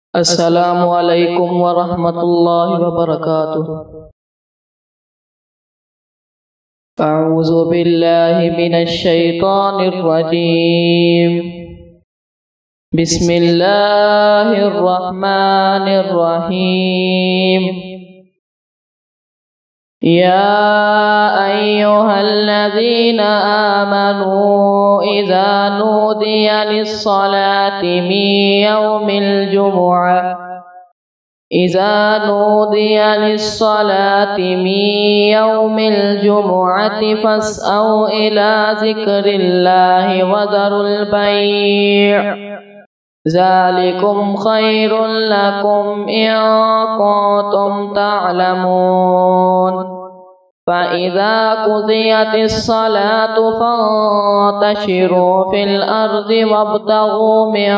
Assalamualaikum warahmatullahi wabarakatuh. A'udzu billahi minasy syaithanir rajim. Bismillahirrahmanirrahim. Ya ayyuhalladzina amanu idza nudiya lis-salati min yaumil jumu'ah إذا نودي للصلاة من يوم الجمعة فاسعوا إلى ذكر الله وذروا البيع ذلكم خير لكم إن كنتم تعلمون فإذا قضيت الصلاة فانتشروا في الأرض وابتغوا من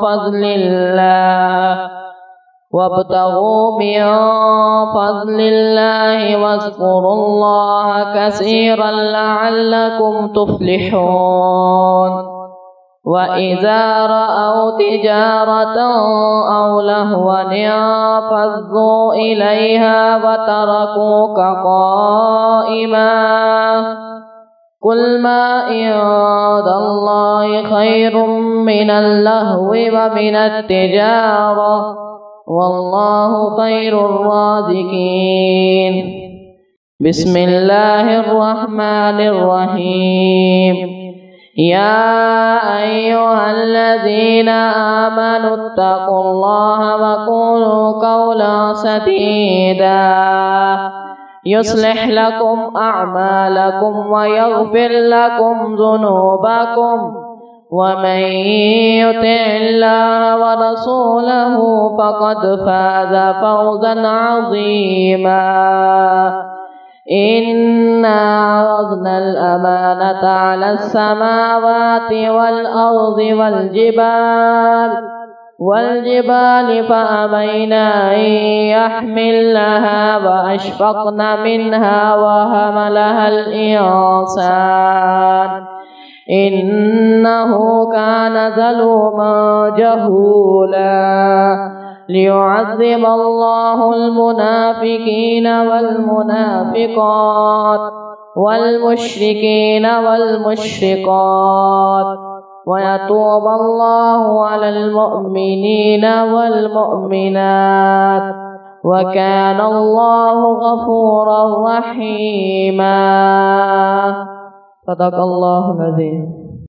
فضل الله واذكروا الله كثيرا لعلكم تفلحون وإذا رأوا تجارة أو لهوا انفضوا إليها وتركوك قائما قل ما عند الله خير من اللهو ومن التجارة والله خير الرازقين بسم الله الرحمن الرحيم يا أيها الذين آمنوا اتقوا الله وقولوا قولا سديدا يصلح لكم أعمالكم ويغفر لكم ذنوبكم ومن يطع الله ورسوله فقد فاز فوزا عظيما إنا عرضنا الأمانة على السماوات والأرض والجبال فأبين أن يحملنها وأشفقن منها وحملها الإنسان إنه كان ظلوما جهولا ليعذب الله المنافقين والمنافقات والمشركين والمشركات ويتوب الله على المؤمنين والمؤمنات وكان الله غفورا رحيما. صدق الله العظيم.